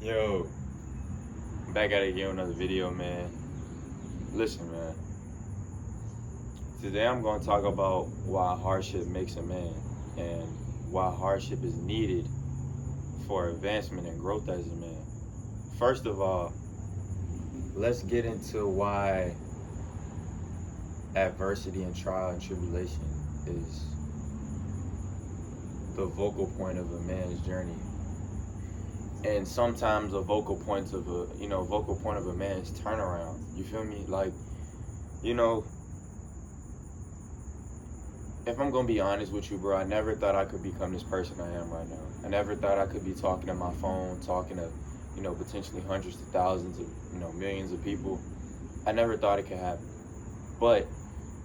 Yo, back at it again with another video, man. Listen, man. Today I'm going to talk about why hardship makes a man and why hardship is needed for advancement and growth as a man. First of all, let's get into why adversity and trial and tribulation is the vocal point of a man's journey. And sometimes a vocal point of a man's turnaround. You feel me? Like, you know, if I'm gonna be honest with you, bro, I never thought I could become this person I am right now. I never thought I could be talking to my phone, talking to, potentially hundreds of thousands of, millions of people. I never thought it could happen. But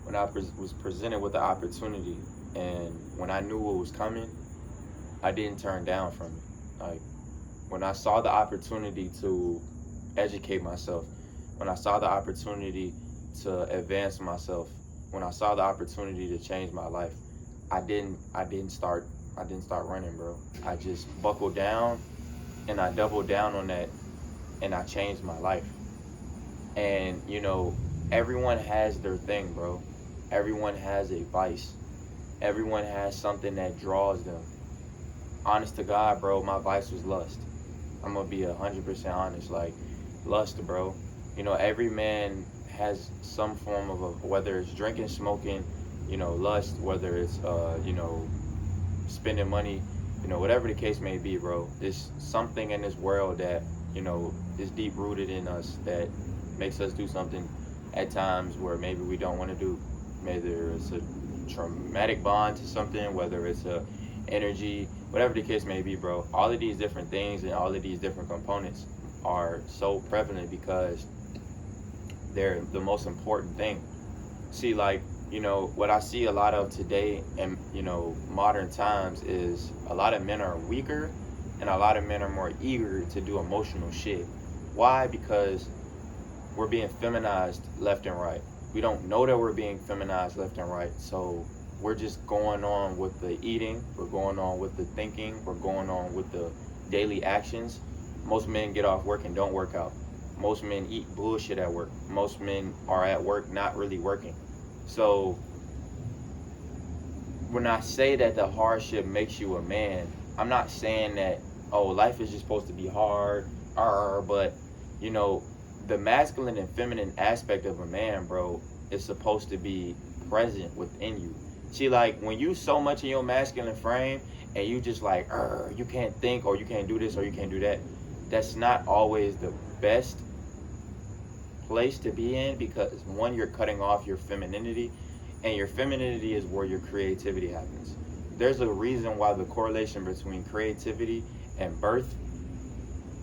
when I was presented with the opportunity and when I knew what was coming, I didn't turn down from it. Like, when I saw the opportunity to educate myself, when I saw the opportunity to advance myself, when I saw the opportunity to change my life, I didn't start running, bro. I just buckled down and I doubled down on that and I changed my life. And everyone has their thing, bro. Everyone has a vice. Everyone has something that draws them. Honest to God, bro, my vice was lust. I'm gonna be 100% honest. Like, lust, bro. Every man has some form of whether it's drinking, smoking, lust, whether it's spending money, whatever the case may be, bro. There's something in this world that is deep rooted in us that makes us do something at times where maybe we don't want to do. Whether it's a traumatic bond to something, whether it's a energy, whatever the case may be, bro. All of these different things and all of these different components are so prevalent because they're the most important thing. See, like, what I see a lot of today in, modern times is a lot of men are weaker and a lot of men are more eager to do emotional shit. Why? Because we're being feminized left and right. We don't know that we're being feminized left and right. So we're just going on with the eating. We're going on with the thinking. We're going on with the daily actions. Most men get off work and don't work out. Most men eat bullshit at work. Most men are at work not really working. So when I say that the hardship makes you a man, I'm not saying that, oh, life is just supposed to be hard, but the masculine and feminine aspect of a man, bro, is supposed to be present within you. See, like, when you so much in your masculine frame and you just like, you can't think or you can't do this or you can't do that, that's not always the best place to be in, because one, you're cutting off your femininity, and your femininity is where your creativity happens. There's a reason why the correlation between creativity and birth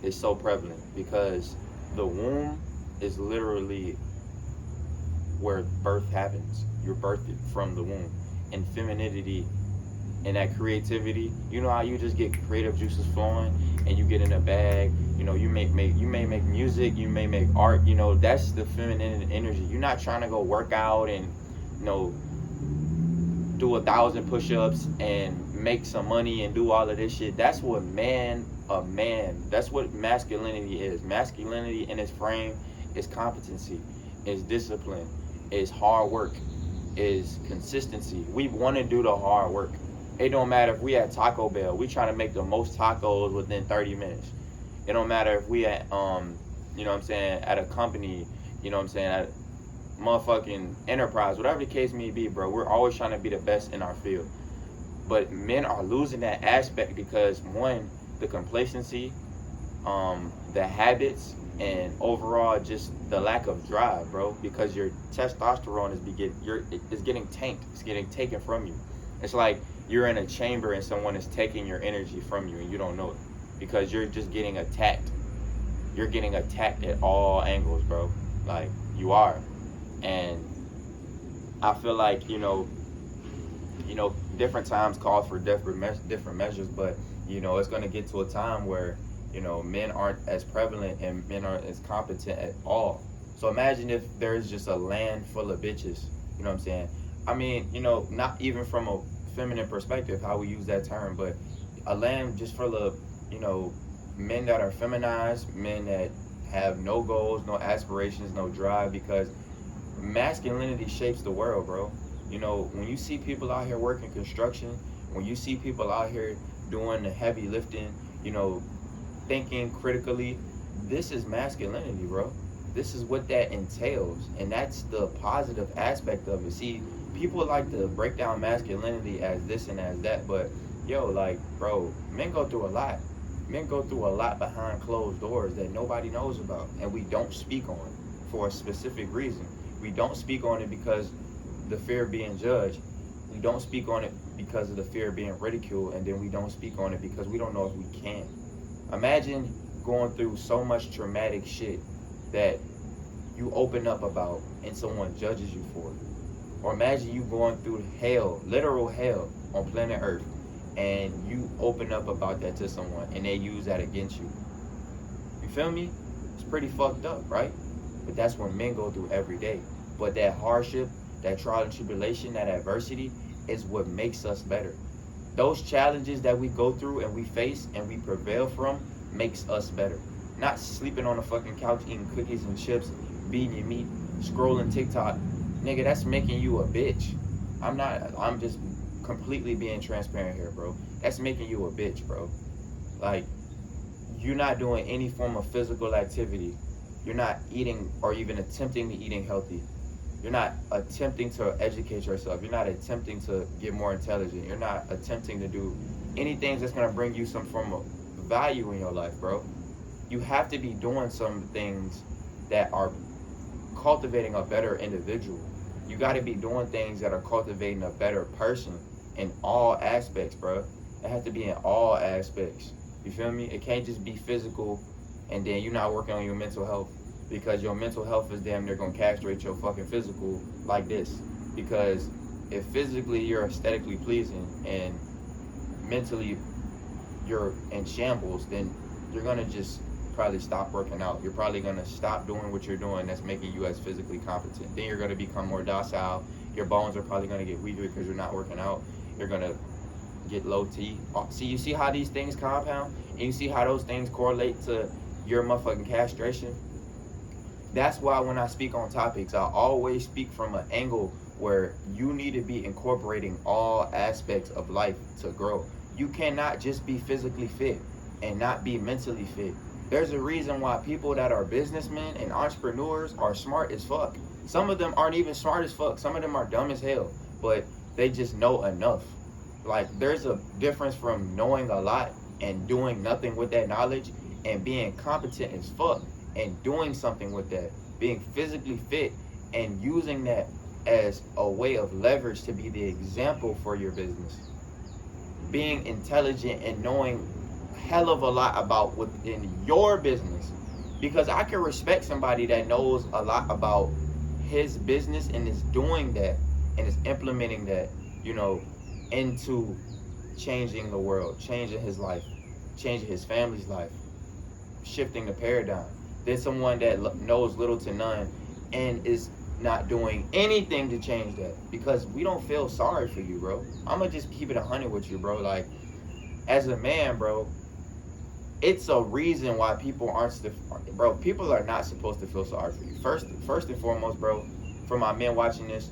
is so prevalent, because the womb is literally where birth happens. You're birthed from the womb. And femininity and that creativity, you know how you just get creative juices flowing and you get in a bag, you may make music, you may make art, that's the feminine energy. You're not trying to go work out and do 1,000 push-ups and make some money and do all of this shit. That's what that's what masculinity is. Masculinity in its frame is competency, is discipline, is hard work, is consistency. We want to do the hard work. It don't matter if we at Taco Bell, we trying to make the most tacos within 30 minutes. It don't matter if we at at a company, at motherfucking enterprise, whatever the case may be, bro. We're always trying to be the best in our field. But men are losing that aspect because, one, the complacency, the habits, and overall just the lack of drive, bro. Because your testosterone is getting tanked. It's getting taken from you. It's like you're in a chamber and someone is taking your energy from you and you don't know it, because you're just getting attacked. You're getting attacked at all angles, bro. Like, you are. And I feel like different times call for different measures, but it's going to get to a time where men aren't as prevalent and men aren't as competent at all. So imagine if there's just a land full of bitches. You know what I'm saying? I mean, not even from a feminine perspective how we use that term, but a land just full of men that are feminized, men that have no goals, no aspirations, no drive, because masculinity shapes the world, bro. You know, when you see people out here working construction, when you see people out here doing the heavy lifting, you know, thinking critically, this is masculinity, bro. This is what that entails, and that's the positive aspect of it. See, people like to break down masculinity as this and as that, but yo, like, bro, men go through a lot. Men go through a lot behind closed doors that nobody knows about, and we don't speak on for a specific reason. We don't speak on it because the fear of being judged. We don't speak on it because of the fear of being ridiculed, and then we don't speak on it because we don't know if we can. Imagine going through so much traumatic shit that you open up about and someone judges you for it. Or imagine you going through hell, literal hell on planet Earth, and you open up about that to someone and they use that against you. You feel me? It's pretty fucked up, right? But that's what men go through every day. But that hardship, that trial and tribulation, that adversity is what makes us better. Those challenges that we go through and we face and we prevail from makes us better. Not sleeping on the fucking couch eating cookies and chips, beating your meat, scrolling TikTok. Nigga, that's making you a bitch. I'm just completely being transparent here, bro. That's making you a bitch, bro. Like, you're not doing any form of physical activity. You're not eating or even attempting to eating healthy. You're not attempting to educate yourself. You're not attempting to get more intelligent. You're not attempting to do anything that's going to bring you some form of value in your life, bro. You have to be doing some things that are cultivating a better individual. You got to be doing things that are cultivating a better person in all aspects, bro. It has to be in all aspects. You feel me? It can't just be physical and then you're not working on your mental health, because your mental health is damn near gonna castrate your fucking physical like this. Because if physically you're aesthetically pleasing and mentally you're in shambles, then you're gonna just probably stop working out. You're probably gonna stop doing what you're doing that's making you as physically competent. Then you're gonna become more docile. Your bones are probably gonna get weaker because you're not working out. You're gonna get low T. See, you see how these things compound? And you see how those things correlate to your motherfucking castration? That's why when I speak on topics, I always speak from an angle where you need to be incorporating all aspects of life to grow. You cannot just be physically fit and not be mentally fit. There's a reason why people that are businessmen and entrepreneurs are smart as fuck. Some of them aren't even smart as fuck. Some of them are dumb as hell, but they just know enough. Like, there's a difference from knowing a lot and doing nothing with that knowledge, and being competent as fuck and doing something with that, being physically fit and using that as a way of leverage to be the example for your business. Being intelligent and knowing hell of a lot about within your business, because I can respect somebody that knows a lot about his business and is doing that and is implementing that, you know, into changing the world, changing his life, changing his family's life, shifting the paradigm. There's someone that knows little to none and is not doing anything to change that, because we don't feel sorry for you, bro. I'm gonna just keep it 100 with you, bro. Like, as a man, bro, it's a reason why people aren't, bro, people are not supposed to feel sorry for you. First and foremost, bro, for my men watching this,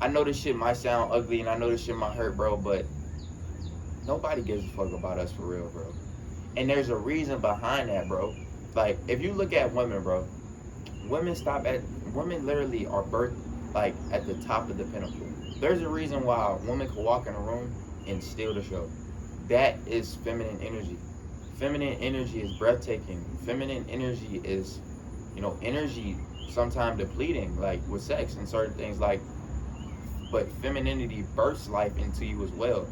I know this shit might sound ugly and I know this shit might hurt, bro, but nobody gives a fuck about us for real, bro. And there's a reason behind that, bro. Like, if you look at women, bro, women literally are birthed, like, at the top of the pinnacle. There's a reason why a woman can walk in a room and steal the show. That is feminine energy. Feminine energy is breathtaking. Feminine energy is, you know, energy sometimes depleting, like with sex and certain things, like, but femininity births life into you as well.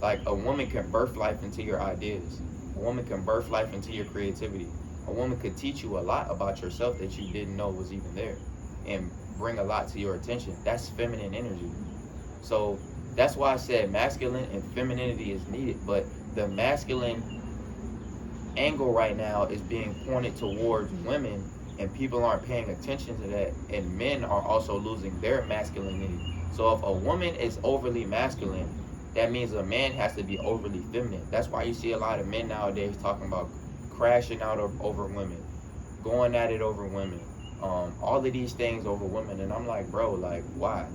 Like, a woman can birth life into your ideas. A woman can birth life into your creativity. A woman could teach you a lot about yourself that you didn't know was even there, and bring a lot to your attention. That's feminine energy. So that's why I said masculine and femininity is needed, but the masculine angle right now is being pointed towards women, and people aren't paying attention to that, and men are also losing their masculinity. So if a woman is overly masculine, that means a man has to be overly feminine. That's why you see a lot of men nowadays talking about crashing out over women, going at it over women, all of these things over women. And I'm like, bro, like, why?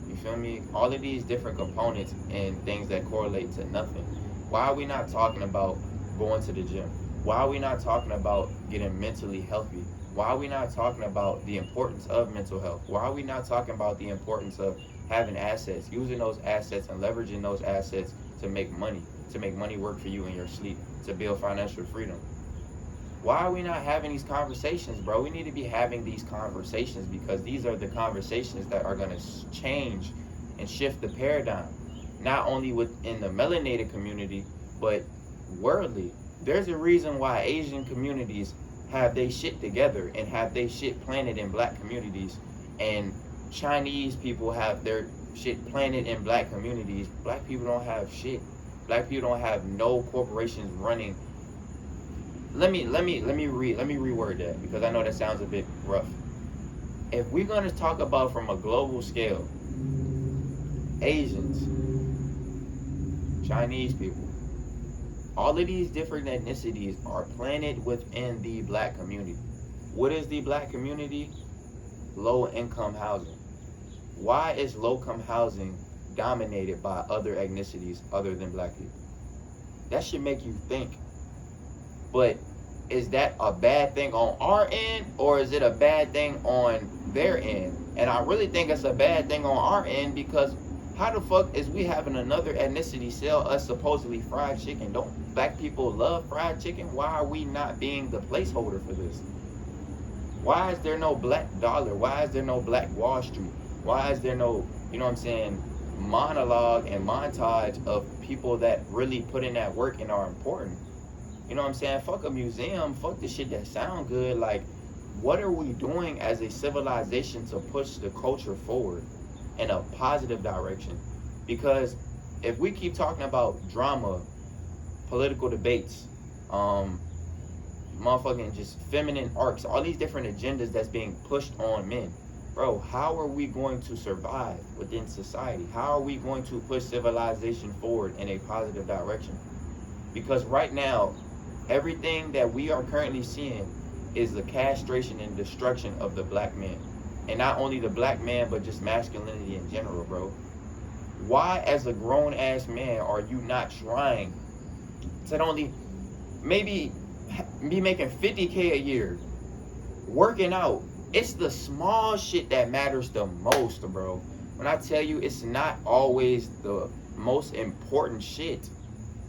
You feel me? All of these different components and things that correlate to nothing. Why are we not talking about going to the gym? Why are we not talking about getting mentally healthy? Why are we not talking about the importance of mental health? Why are we not talking about the importance of having assets, using those assets and leveraging those assets to make money work for you in your sleep, to build financial freedom? Why are we not having these conversations, bro? We need to be having these conversations, because these are the conversations that are going to change and shift the paradigm, not only within the melanated community, but worldly. There's a reason why Asian communities have they shit together and have they shit planted in black communities, and Chinese people have their shit planted in black communities. Black people don't have shit. Black people don't have no corporations running. Let me reword that, because I know that sounds a bit rough. If we're going to talk about from a global scale, Asians, Chinese people, all of these different ethnicities are planted within the black community. What is the black community? Low income housing. Why is low income housing dominated by other ethnicities other than black people? That should make you think. But is that a bad thing on our end, or is it a bad thing on their end? And I really think it's a bad thing on our end, because how the fuck is we having another ethnicity sell us supposedly fried chicken? Don't black people love fried chicken? Why are we not being the placeholder for this? Why is there no black dollar? Why is there no black Wall Street? Why is there no, you know what I'm saying, monologue and montage of people that really put in that work and are important? You know what I'm saying? Fuck a museum. Fuck the shit that sound good. Like, what are we doing as a civilization to push the culture forward in a positive direction? Because if we keep talking about drama, political debates, motherfucking just feminine arcs, all these different agendas that's being pushed on men, bro, how are we going to survive within society? How are we going to push civilization forward in a positive direction? Because right now, everything that we are currently seeing is the castration and destruction of the black man. And not only the black man, but just masculinity in general, bro. Why, as a grown-ass man, are you not trying to not only maybe be making $50K a year, working out? It's the small shit that matters the most, bro. When I tell you, it's not always the most important shit.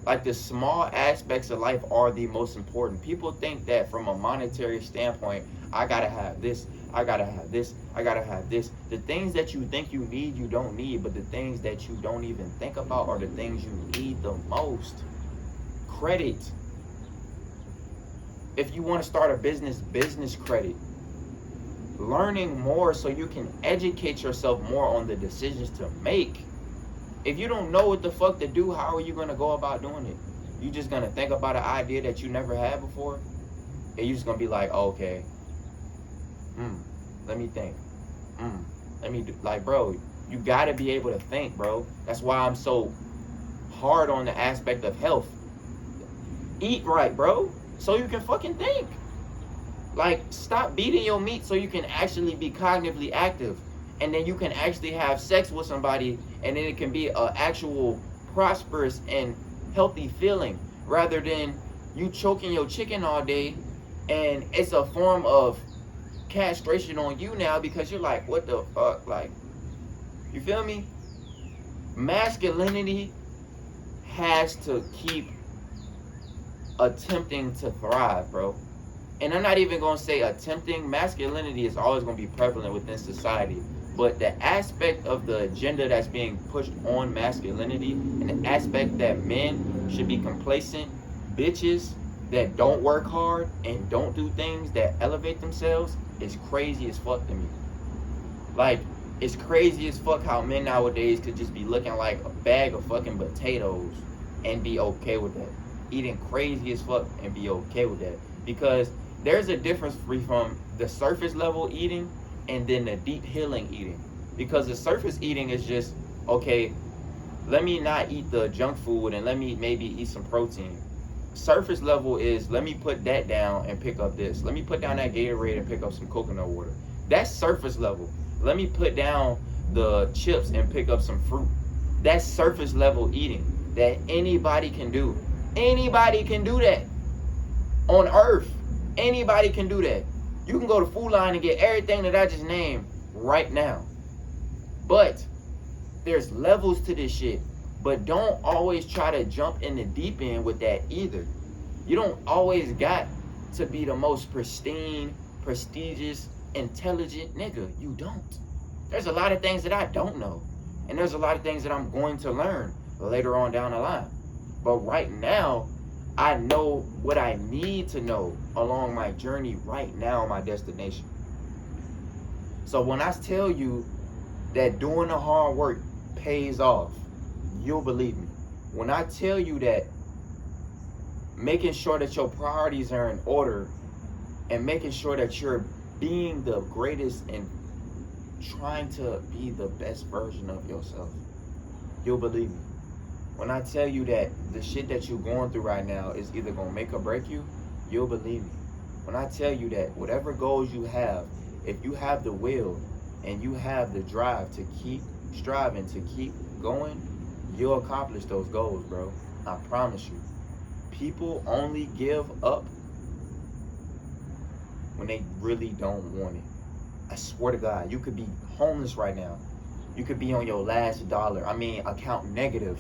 Like, the small aspects of life are the most important. People think that from a monetary standpoint, I gotta have this, I gotta have this, I gotta have this. The things that you think you need, you don't need. But the things that you don't even think about are the things you need the most. Credit. If you want to start a business credit. Learning more so you can educate yourself more on the decisions to make. If you don't know what the fuck to do, how are you going to go about doing it? You just going to think about an idea that you never had before? And you just going to be like, oh, okay, let me think. Let me do. Like, bro, you got to be able to think, bro. That's why I'm so hard on the aspect of health. Eat right, bro, so you can fucking think. Like, stop beating your meat so you can actually be cognitively active. And then you can actually have sex with somebody, and then it can be an actual prosperous and healthy feeling, rather than you choking your chicken all day and it's a form of castration on you now, because you're like, what the fuck? Like, you feel me? Masculinity has to keep attempting to thrive, bro. And I'm not even going to say attempting. Masculinity is always going to be prevalent within society. But the aspect of the agenda that's being pushed on masculinity, and the aspect that men should be complacent bitches that don't work hard and don't do things that elevate themselves, is crazy as fuck to me. Like, it's crazy as fuck how men nowadays could just be looking like a bag of fucking potatoes and be okay with that. Eating crazy as fuck and be okay with that. Because there's a difference from the surface level eating and then the deep healing eating. Because the surface eating is just, okay, let me not eat the junk food and let me maybe eat some protein. Surface level is, let me put that down and pick up this. Let me put down that Gatorade and pick up some coconut water. That's surface level. Let me put down the chips and pick up some fruit. That's surface level eating that anybody can do. Anybody can do that. On earth, anybody can do that. You can go to Food Line and get everything that I just named right now. But there's levels to this shit. But don't always try to jump in the deep end with that either. You don't always got to be the most pristine, prestigious, intelligent nigga. You don't. There's a lot of things that I don't know. And there's a lot of things that I'm going to learn later on down the line. But right now, I know what I need to know along my journey right now, my destination. So when I tell you that doing the hard work pays off, you'll believe me. When I tell you that making sure that your priorities are in order and making sure that you're being the greatest and trying to be the best version of yourself, you'll believe me. When I tell you that the shit that you're going through right now is either gonna make or break you, you'll believe me. When I tell you that whatever goals you have, if you have the will and you have the drive to keep striving, to keep going, you'll accomplish those goals, bro. I promise you. People only give up when they really don't want it. I swear to God, you could be homeless right now. You could be on your last dollar. Account negative.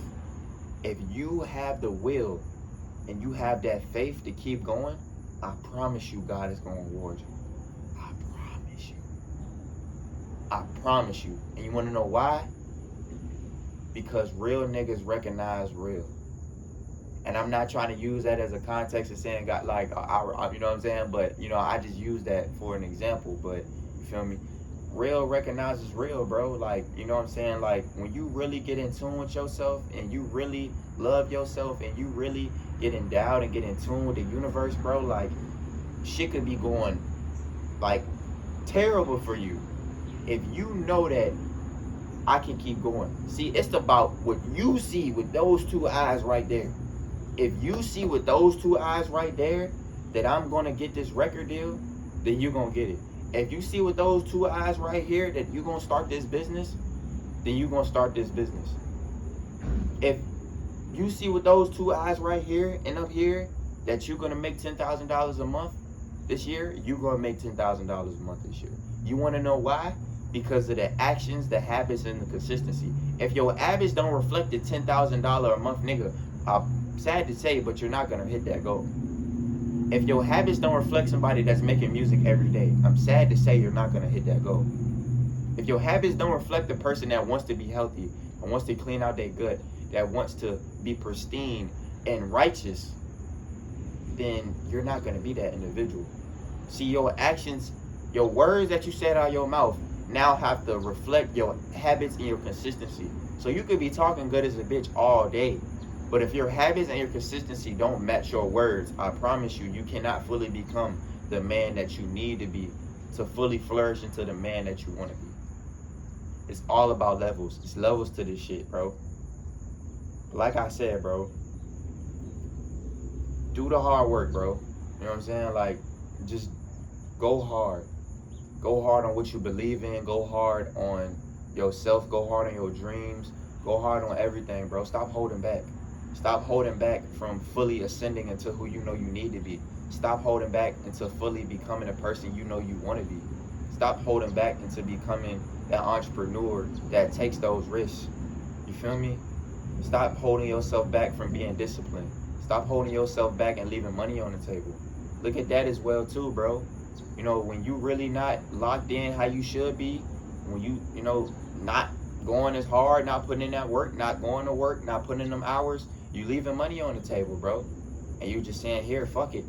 If you have the will and you have that faith to keep going, I promise you God is going to reward you. I promise you. I promise you. And you want to know why? Because real niggas recognize real. And I'm not trying to use that as a context of saying got like, you know what I'm saying? But, I just use that for an example. But, you feel me? Real recognizes real, bro. Like, you know what I'm saying? Like, when you really get in tune with yourself and you really love yourself and you really get endowed and get in tune with the universe, bro, like, shit could be going, like, terrible for you. If you know that I can keep going. See, it's about what you see with those two eyes right there. If you see with those two eyes right there that I'm going to get this record deal, then you're going to get it. If you see with those two eyes right here that you're going to start this business, then you're going to start this business. If you see with those two eyes right here and up here that you're going to make $10,000 a month this year, you're going to make $10,000 a month this year. You want to know why? Because of the actions, the habits, and the consistency. If your habits don't reflect the $10,000 a month, nigga, I'm sad to say, but you're not gonna hit that goal. If your habits don't reflect somebody that's making music every day, I'm sad to say you're not gonna hit that goal. If your habits don't reflect the person that wants to be healthy and wants to clean out their gut, that wants to be pristine and righteous, then you're not gonna be that individual. See, your actions, your words that you said out of your mouth now have to reflect your habits and your consistency. So you could be talking good as a bitch all day, but if your habits and your consistency don't match your words, I promise you, you cannot fully become the man that you need to be to fully flourish into the man that you want to be. It's all about levels. It's levels to this shit, bro. Like I said, bro, do the hard work, bro. You know what I'm saying? Like, just go hard. Go hard on what you believe in. Go hard on yourself. Go hard on your dreams. Go hard on everything, bro. Stop holding back. Stop holding back from fully ascending into who you know you need to be. Stop holding back into fully becoming the person you know you want to be. Stop holding back into becoming that entrepreneur that takes those risks. You feel me? Stop holding yourself back from being disciplined. Stop holding yourself back and leaving money on the table. Look at that as well too, bro. You know, when you really not locked in how you should be, when you not going as hard, not putting in that work, not going to work, not putting in them hours, you leaving money on the table, bro. And you just saying, here, fuck it.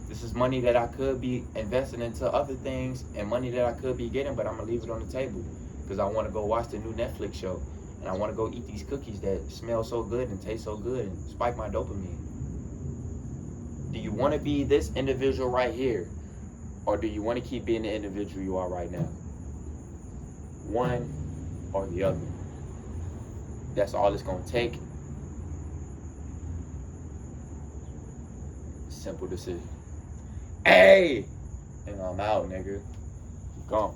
This is money that I could be investing into other things and money that I could be getting, but I'm going to leave it on the table because I want to go watch the new Netflix show and I want to go eat these cookies that smell so good and taste so good and spike my dopamine. Do you want to be this individual right here? Or do you want to keep being the individual you are right now? One or the other. That's all it's going to take. simple decision. Hey! And I'm out, nigga. Gone.